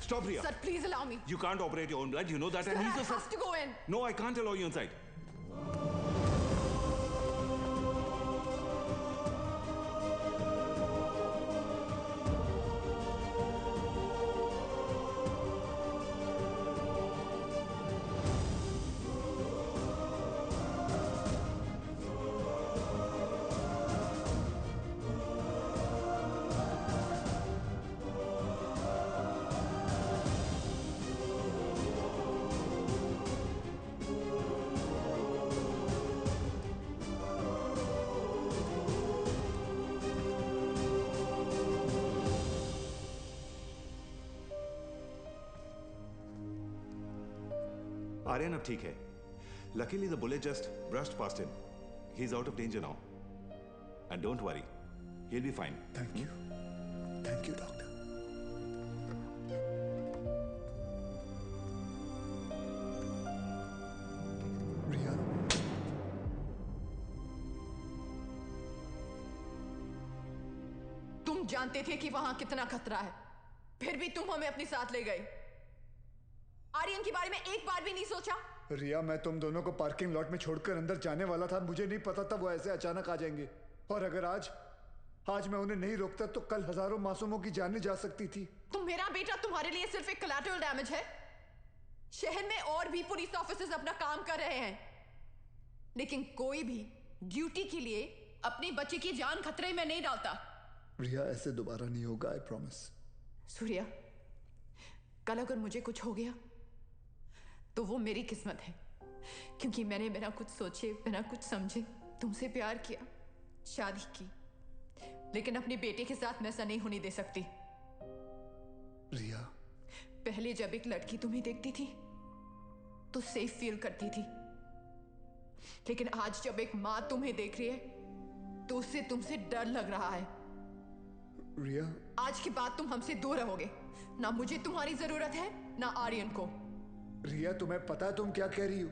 Stop, Riya. Sir, please allow me. You can't operate your own blood. You know that. Sir, and I he's have to go in. No, I can't allow you inside. Aryan अब ठीक है. Luckily the bullet just brushed past him. He's out of danger now. And don't worry, he'll be fine. Thank you. Thank you, doctor. Riya. तुम जानते थे कि वहां कितना खतरा है, फिर भी तुम हमें अपने साथ ले गए. आर्यन के बारे में एक बार भी नहीं सोचा? रिया, मैं तुम दोनों को पार्किंग लॉट में छोड़कर अंदर जाने वाला था. मुझे नहीं पता था वो ऐसे अचानक आ जाएंगे. और अगर आज मैं उन्हें नहीं रोकता तो कल हजारों मासूमों की जानें जा सकती थी. तो मेरा बेटा तुम्हारे लिए सिर्फ एक कोलैटरल डैमेज है. शहर में और भी पुलिस ऑफिसर्स अपना काम कर रहे हैं, लेकिन कोई भी ड्यूटी के लिए अपने बच्चे की जान खतरे में नहीं डालता. रिया, ऐसे दोबारा नहीं होगा, आई प्रॉमिस. सूर्या, कल अगर मुझे कुछ हो गया तो वो मेरी किस्मत है, क्योंकि मैंने बिना कुछ सोचे, बिना कुछ समझे तुमसे प्यार किया, शादी की. लेकिन अपने बेटे के साथ मैं ऐसा नहीं होने दे सकती. रिया, पहले जब एक लड़की तुम्हें देखती थी तो सेफ फील करती थी, लेकिन आज जब एक मां तुम्हें देख रही है तो उससे तुमसे डर लग रहा है. रिया, आज के बाद तुम हमसे दूर रहोगे. ना मुझे तुम्हारी जरूरत है, ना आर्यन को. रिया, तुम्हें पता है तुम क्या कह रही हो?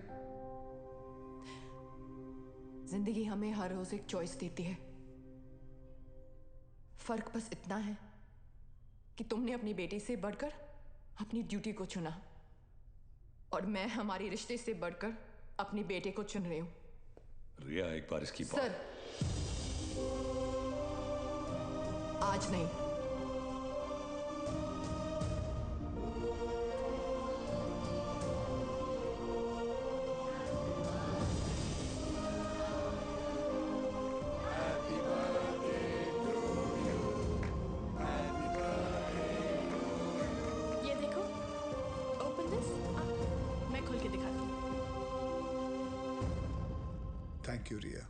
जिंदगी हमें हर रोज एक चॉइस देती है. फर्क बस इतना है कि तुमने अपनी बेटी से बढ़कर अपनी ड्यूटी को चुना, और मैं हमारे रिश्ते से बढ़कर अपने बेटे को चुन रही हूं. रिया, एक बार इसकी सर, आज नहीं. ये देखो, ओपन दिस. मैं खोल के दिखाती हूँ. थैंक यू रिया.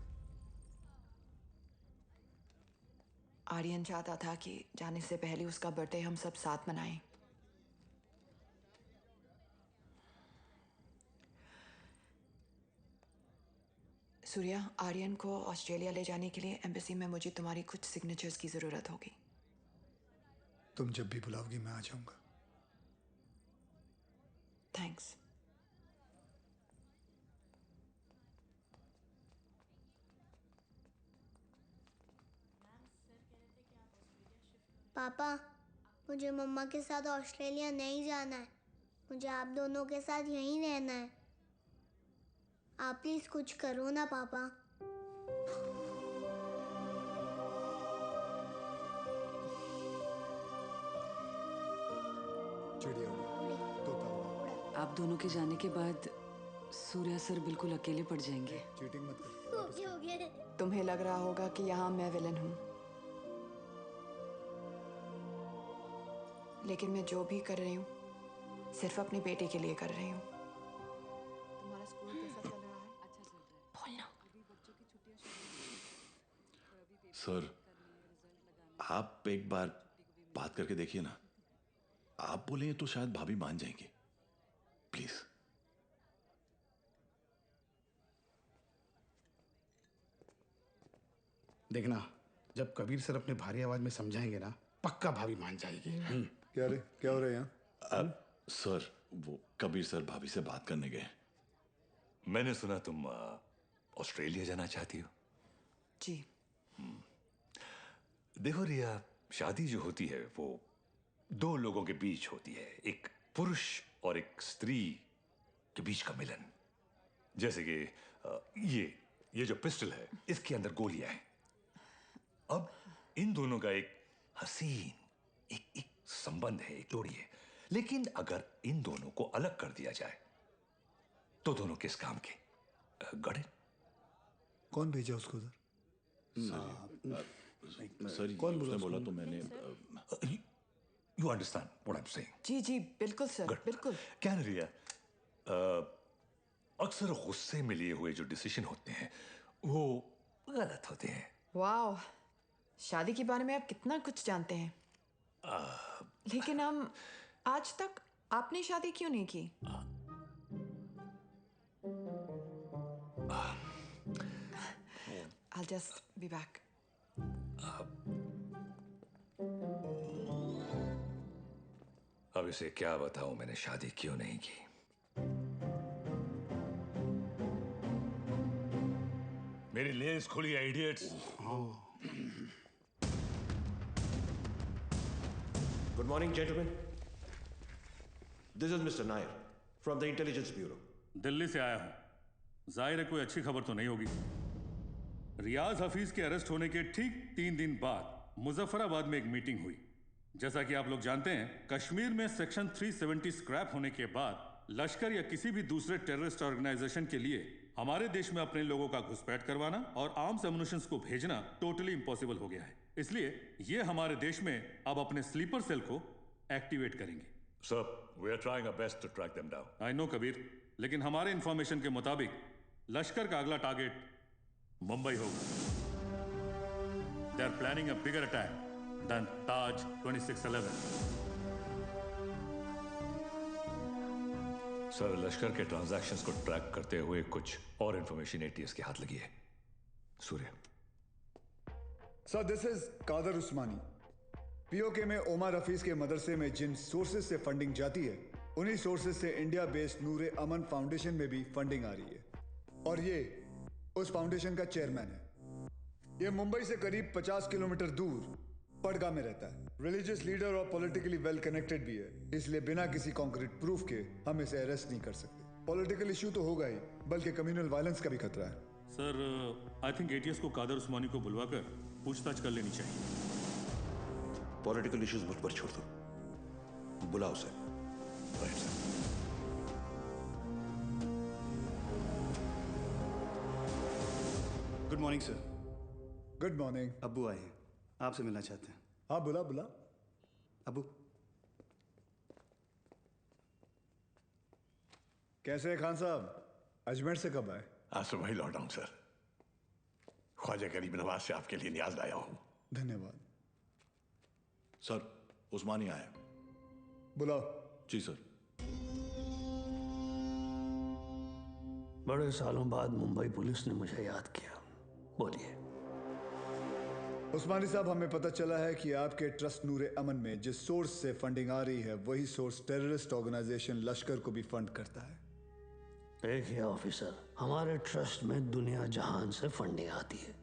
आर्यन चाहता था कि जाने से पहले उसका बर्थडे हम सब साथ मनाएं. सूर्या, आर्यन को ऑस्ट्रेलिया ले जाने के लिए एम्बेसी में मुझे तुम्हारी कुछ सिग्नेचर्स की जरूरत होगी. तुम जब भी बुलाओगी मैं आ जाऊंगा. थैंक्स. पापा, मुझे मम्मा के साथ ऑस्ट्रेलिया नहीं जाना है. मुझे आप दोनों के साथ यहीं रहना है. आप प्लीज कुछ करो ना पापा. चिड़िया उड़ी, तोता उड़ा. आप दोनों के जाने के बाद सूर्या सर बिल्कुल अकेले पड़ जाएंगे. चीटिंग मत कर. हो गया. तुम्हें लग रहा होगा कि यहाँ मैं विलन हूँ, लेकिन मैं जो भी कर रही हूँ सिर्फ अपने बेटे के लिए कर रही हूँ. तुम्हारा स्कूल कैसा चल रहा है? अच्छा चल रहा है. बोलना. सर, आप एक बार बात करके देखिए ना. आप बोलेंगे तो शायद भाभी मान जाएंगे. प्लीज. देखना, जब कबीर सर अपने भारी आवाज में समझाएंगे ना, पक्का भाभी मान जाएगी. क्या हो रहा है यहाँ? अब सर, वो कबीर सर भाभी से बात करने गए. मैंने सुना तुम ऑस्ट्रेलिया जाना चाहती हो. जी. देखो रिया, शादी जो होती है वो दो लोगों के बीच होती है, एक पुरुष और एक स्त्री के बीच का मिलन। जैसे कि ये जो पिस्टल है, इसके अंदर गोलियां हैं। अब इन दोनों का एक हसीन एक संबंध है, एक जोड़ी है। लेकिन अगर इन दोनों को अलग कर दिया जाए तो दोनों किस काम के? Got it? कौन भेजा उसको उधर? सर कौन उसने बोला तो मैंने you understand what I am saying? जी जी बिल्कुल सर, बिल्कुल। क्या रिया, अक्सर गुस्से में लिए हुए जो डिसीजन होते हैं वो गलत होते हैं। वाह, शादी के बारे में आप कितना कुछ जानते हैं। लेकिन हम आज तक आपने शादी क्यों नहीं की? I'll just be back. अब इसे क्या बताऊं मैंने शादी क्यों नहीं की। मेरी लेंस खुली है, idiots. Good morning, gentlemen. This is Mr. Nair from the Intelligence Bureau. Delhi से आया हूं। जाहिर है कोई अच्छी खबर तो नहीं होगी। रियाज हफीज के अरेस्ट होने के ठीक 3 दिन बाद मुजफ्फराबाद में एक मीटिंग हुई। जैसा कि आप लोग जानते हैं, कश्मीर में सेक्शन 370 स्क्रैप होने के बाद लश्कर या किसी भी दूसरे टेररिस्ट ऑर्गेनाइजेशन के लिए हमारे देश में अपने लोगों का घुसपैठ करवाना और आर्म्स एमुनिशंस को भेजना टोटली इम्पॉसिबल हो गया है। इसलिए ये हमारे देश में अब अपने स्लीपर सेल को एक्टिवेट करेंगे। Sir, we are trying our best to track them down. I know Kabir, लेकिन हमारे इंफॉर्मेशन के मुताबिक लश्कर का अगला टारगेट मुंबई होगा। They are planning a bigger attack than Taj 2611। Sir, Lashkar के ट्रांजैक्शंस को ट्रैक करते हुए कुछ और इंफॉर्मेशन एटीएस के हाथ लगी है। Surya. Sir, this is Qadir Usmani. PoK में ओमर हफीज के मदरसे में जिन सोर्सेज से फंडिंग जाती है, उन्हीं सोर्सेज से इंडिया बेस्ड नूरे अमन फाउंडेशन में भी फंडिंग आ रही है और ये उस फाउंडेशन का चेयरमैन है। ये मुंबई से करीब 50 किलोमीटर दूर पड़गा में रहता है। रिलीजियस लीडर और पॉलिटिकली वेल कनेक्टेड भी है, इसलिए बिना किसी कॉन्क्रीट प्रूफ के हम इसे अरेस्ट नहीं कर सकते। पॉलिटिकल इशू तो होगा ही, बल्कि कम्युनल वायलेंस का भी खतरा है। सर, आई थिंक एटीएस को कादर उस्मानी को बुलवाकर पूछताछ कर लेनी चाहिए। पॉलिटिकल इश्यूज मुझ पर छोड़ दो, बुलाओ उसे। Right sir. Good morning sir. Good morning. अब्बू आए हैं, आपसे मिलना चाहते हैं। हाँ, बुला बुला। अब्बू। कैसे हैं खान साहब? अजमेर से कब आए? आज सुबह ही लौटा हूं सर। ख्वाजा गरीब नवाज से आपके लिए न्याज लाया हूं। धन्यवाद। सर, उस्मानी आए। बुलाओ। जी सर। बड़े सालों बाद मुंबई पुलिस ने मुझे याद किया। बोलिए। उस्मानी साहब, हमें पता चला है कि आपके ट्रस्ट नूरे अमन में जिस सोर्स से फंडिंग आ रही है, वही सोर्स टेररिस्ट ऑर्गेनाइजेशन लश्कर को भी फंड करता है। देखिए ऑफिसर, हमारे ट्रस्ट में दुनिया जहान से फंडिंग आती है।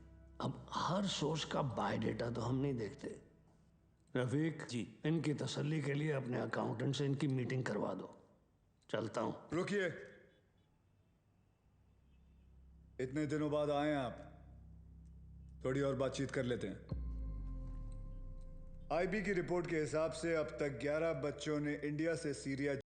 अब हर सोर्स का बायोडेटा तो हम नहीं देखते। रफीक जी, इनकी तसल्ली के लिए अपने अकाउंटेंट से इनकी मीटिंग करवा दो। चलता हूं। रुकिए, इतने दिनों बाद आए हैं आप, थोड़ी और बातचीत कर लेते हैं। आईबी की रिपोर्ट के हिसाब से अब तक 11 बच्चों ने इंडिया से सीरिया